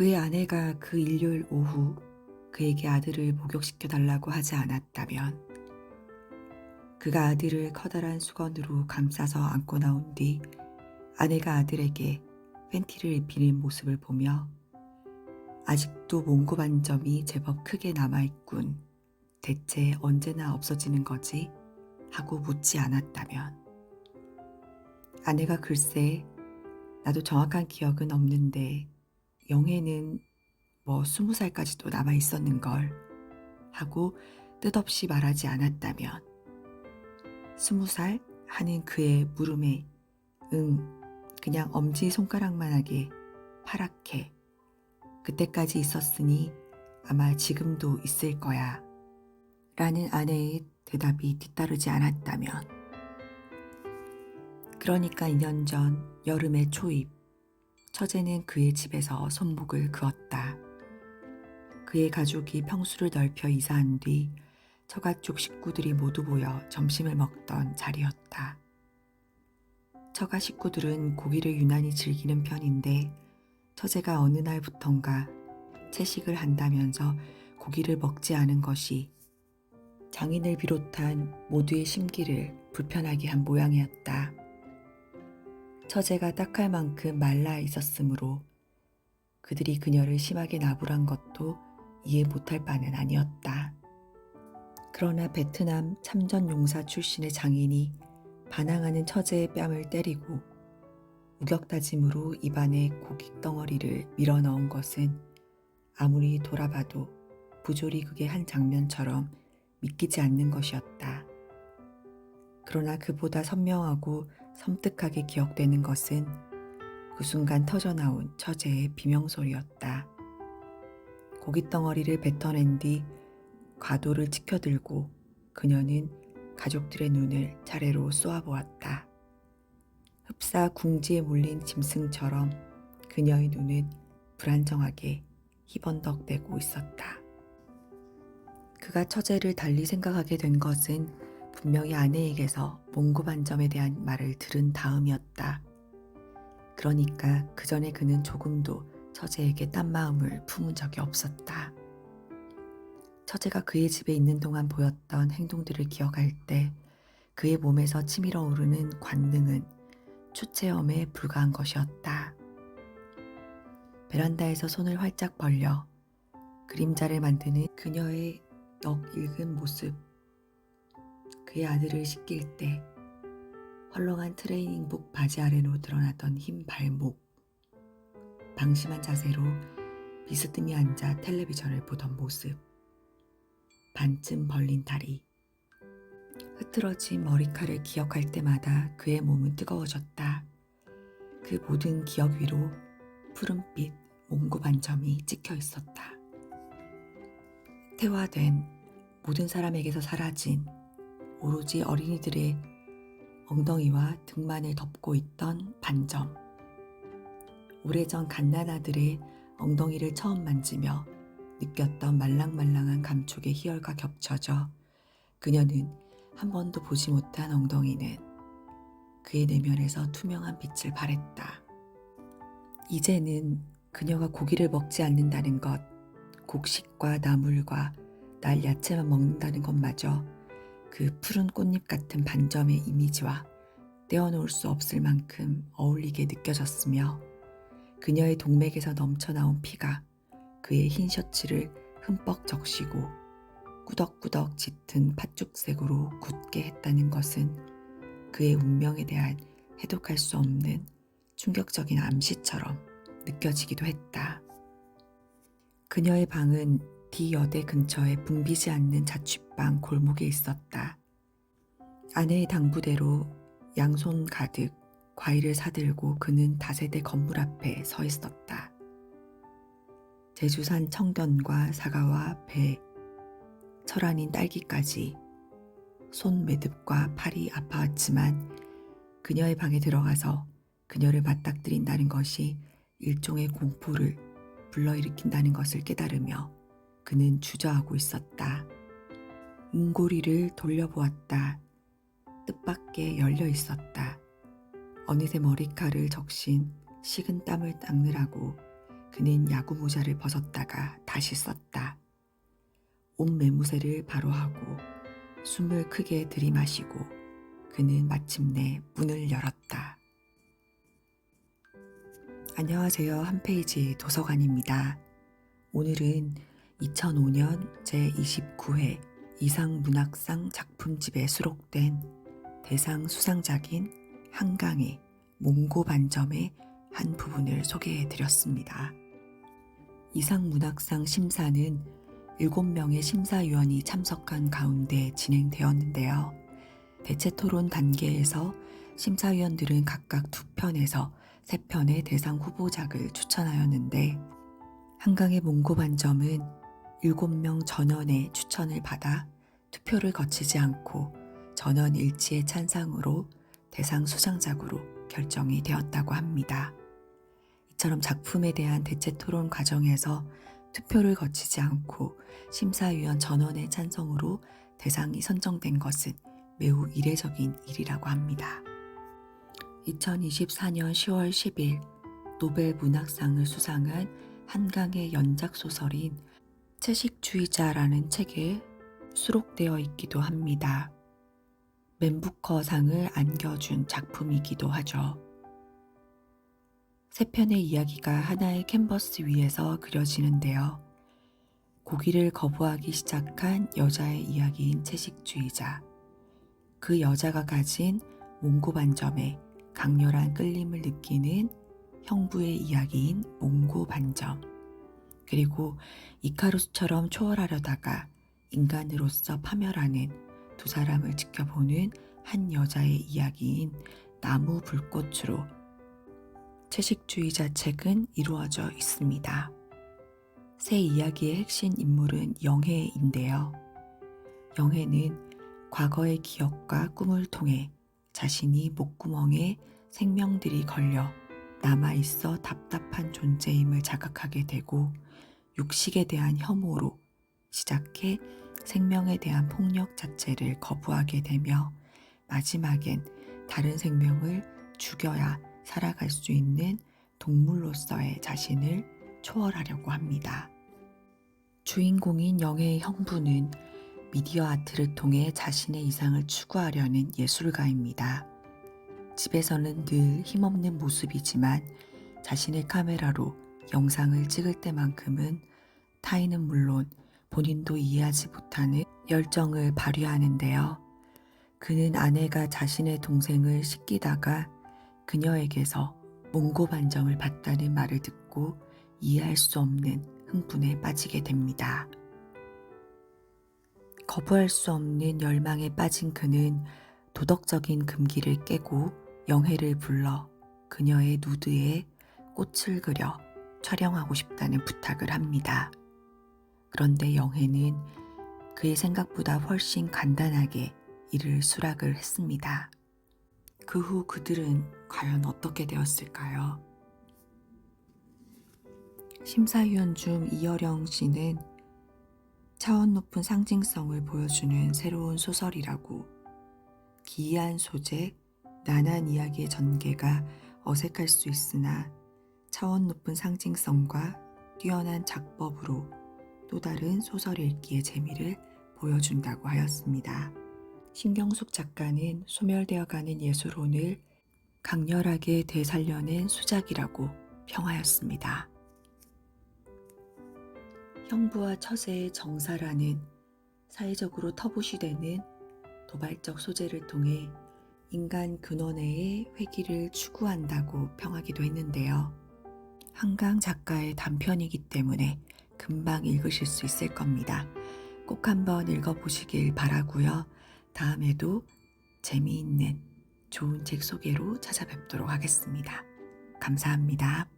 그의 아내가 그 일요일 오후 그에게 아들을 목욕시켜 달라고 하지 않았다면, 그가 아들을 커다란 수건으로 감싸서 안고 나온 뒤 아내가 아들에게 팬티를 입히는 모습을 보며 "아직도 몽고 반점이 제법 크게 남아있군. 대체 언제나 없어지는 거지?" 하고 묻지 않았다면, 아내가 "글쎄, 나도 정확한 기억은 없는데 영해는 20살까지도 남아 있었는걸" 하고 뜻없이 말하지 않았다면, 20살 하는 그의 물음에 "응, 그냥 엄지손가락만하게 파랗게 그때까지 있었으니 아마 지금도 있을 거야" 라는 아내의 대답이 뒤따르지 않았다면, 그러니까 2년 전 여름의 초입, 처제는 그의 집에서 손목을 그었다. 그의 가족이 평수를 넓혀 이사한 뒤 처가쪽 식구들이 모두 모여 점심을 먹던 자리였다. 처가 식구들은 고기를 유난히 즐기는 편인데, 처제가 어느 날부턴가 채식을 한다면서 고기를 먹지 않은 것이 장인을 비롯한 모두의 심기를 불편하게 한 모양이었다. 처제가 딱할 만큼 말라 있었으므로 그들이 그녀를 심하게 나무란 것도 이해 못할 바는 아니었다. 그러나 베트남 참전용사 출신의 장인이 반항하는 처제의 뺨을 때리고 우격다짐으로 입안에 고깃덩어리를 밀어넣은 것은 아무리 돌아봐도 부조리 극의 한 장면처럼 믿기지 않는 것이었다. 그러나 그보다 선명하고 섬뜩하게 기억되는 것은 그 순간 터져나온 처제의 비명소리였다. 고깃덩어리를 뱉어낸 뒤 과도를 치켜들고 그녀는 가족들의 눈을 차례로 쏘아보았다. 흡사 궁지에 몰린 짐승처럼 그녀의 눈은 불안정하게 희번덕대고 있었다. 그가 처제를 달리 생각하게 된 것은 분명히 아내에게서 몽고 반점에 대한 말을 들은 다음이었다. 그러니까 그 전에 그는 조금도 처제에게 딴 마음을 품은 적이 없었다. 처제가 그의 집에 있는 동안 보였던 행동들을 기억할 때 그의 몸에서 치밀어 오르는 관능은 추체험에 불과한 것이었다. 베란다에서 손을 활짝 벌려 그림자를 만드는 그녀의 넋 잃은 모습, 그의 아들을 씻길 때 헐렁한 트레이닝복 바지 아래로 드러나던 흰 발목, 방심한 자세로 비스듬히 앉아 텔레비전을 보던 모습, 반쯤 벌린 다리, 흐트러진 머리칼을 기억할 때마다 그의 몸은 뜨거워졌다. 그 모든 기억 위로 푸른빛 몽고 반점이 찍혀 있었다. 태화된, 모든 사람에게서 사라진, 오로지 어린이들의 엉덩이와 등만을 덮고 있던 반점. 오래전 갓난아들의 엉덩이를 처음 만지며 느꼈던 말랑말랑한 감촉의 희열과 겹쳐져 그녀는 한 번도 보지 못한 엉덩이는 그의 내면에서 투명한 빛을 발했다. 이제는 그녀가 고기를 먹지 않는다는 것, 곡식과 나물과 날 야채만 먹는다는 것마저 그 푸른 꽃잎 같은 반점의 이미지와 떼어놓을 수 없을 만큼 어울리게 느껴졌으며, 그녀의 동맥에서 넘쳐나온 피가 그의 흰 셔츠를 흠뻑 적시고 꾸덕꾸덕 짙은 팥죽색으로 굳게 했다는 것은 그의 운명에 대한 해독할 수 없는 충격적인 암시처럼 느껴지기도 했다. 그녀의 방은 D여대 근처에 붐비지 않는 자취방 골목에 있었다. 아내의 당부대로 양손 가득 과일을 사들고 그는 다세대 건물 앞에 서 있었다. 제주산 청견과 사과와 배, 철 아닌 딸기까지 손 매듭과 팔이 아파왔지만 그녀의 방에 들어가서 그녀를 맞닥뜨린다는 것이 일종의 공포를 불러일으킨다는 것을 깨달으며 그는 주저하고 있었다. 문고리를 돌려보았다. 뜻밖에 열려 있었다. 어느새 머리칼을 적신 식은 땀을 닦느라고 그는 야구 모자를 벗었다가 다시 썼다. 옷 매무새를 바로 하고 숨을 크게 들이마시고 그는 마침내 문을 열었다. 안녕하세요. 한 페이지 도서관입니다. 오늘은 2005년 제29회 이상문학상 작품집에 수록된 대상 수상작인 한강의 몽고반점의 한 부분을 소개해 드렸습니다. 이상문학상 심사는 7명의 심사위원이 참석한 가운데 진행되었는데요. 대체토론 단계에서 심사위원들은 각각 2편에서 3편의 대상 후보작을 추천하였는데 한강의 몽고반점은 7명 전원의 추천을 받아 투표를 거치지 않고 전원 일치의 찬상으로 대상 수상작으로 결정이 되었다고 합니다. 이처럼 작품에 대한 대체토론 과정에서 투표를 거치지 않고 심사위원 전원의 찬성으로 대상이 선정된 것은 매우 이례적인 일이라고 합니다. 2024년 10월 10일 노벨 문학상을 수상한 한강의 연작 소설인 채식주의자라는 책에 수록되어 있기도 합니다. 맨부커상을 안겨준 작품이기도 하죠. 3편의 이야기가 하나의 캔버스 위에서 그려지는데요. 고기를 거부하기 시작한 여자의 이야기인 채식주의자. 그 여자가 가진 몽고반점에 강렬한 끌림을 느끼는 형부의 이야기인 몽고반점. 그리고 이카루스처럼 초월하려다가 인간으로서 파멸하는 두 사람을 지켜보는 한 여자의 이야기인 나무 불꽃으로 채식주의자 책은 이루어져 있습니다. 새 이야기의 핵심 인물은 영해인데요. 영해는 과거의 기억과 꿈을 통해 자신이 목구멍에 생명들이 걸려 남아있어 답답한 존재임을 자각하게 되고 육식에 대한 혐오로 시작해 생명에 대한 폭력 자체를 거부하게 되며 마지막엔 다른 생명을 죽여야 살아갈 수 있는 동물로서의 자신을 초월하려고 합니다. 주인공인 영해의 형부는 미디어 아트를 통해 자신의 이상을 추구하려는 예술가입니다. 집에서는 늘 힘없는 모습이지만 자신의 카메라로 영상을 찍을 때만큼은 타인은 물론 본인도 이해하지 못하는 열정을 발휘하는데요. 그는 아내가 자신의 동생을 씻기다가 그녀에게서 몽고반점을 봤다는 말을 듣고 이해할 수 없는 흥분에 빠지게 됩니다. 거부할 수 없는 열망에 빠진 그는 도덕적인 금기를 깨고 영해를 불러 그녀의 누드에 꽃을 그려 촬영하고 싶다는 부탁을 합니다. 그런데 영해는 그의 생각보다 훨씬 간단하게 이를 수락을 했습니다. 그 후 그들은 과연 어떻게 되었을까요? 심사위원 중 이어령 씨는 차원 높은 상징성을 보여주는 새로운 소설이라고, 기이한 소재, 난한 이야기의 전개가 어색할 수 있으나 차원 높은 상징성과 뛰어난 작법으로 또 다른 소설 읽기의 재미를 보여준다고 하였습니다. 신경숙 작가는 소멸되어가는 예술혼을 강렬하게 되살려낸 수작이라고 평하였습니다. 형부와 처제의 정사라는 사회적으로 터부시되는 도발적 소재를 통해 인간 근원의 회귀를 추구한다고 평하기도 했는데요. 한강 작가의 단편이기 때문에 금방 읽으실 수 있을 겁니다. 꼭 한번 읽어보시길 바라고요. 다음에도 재미있는 좋은 책 소개로 찾아뵙도록 하겠습니다. 감사합니다.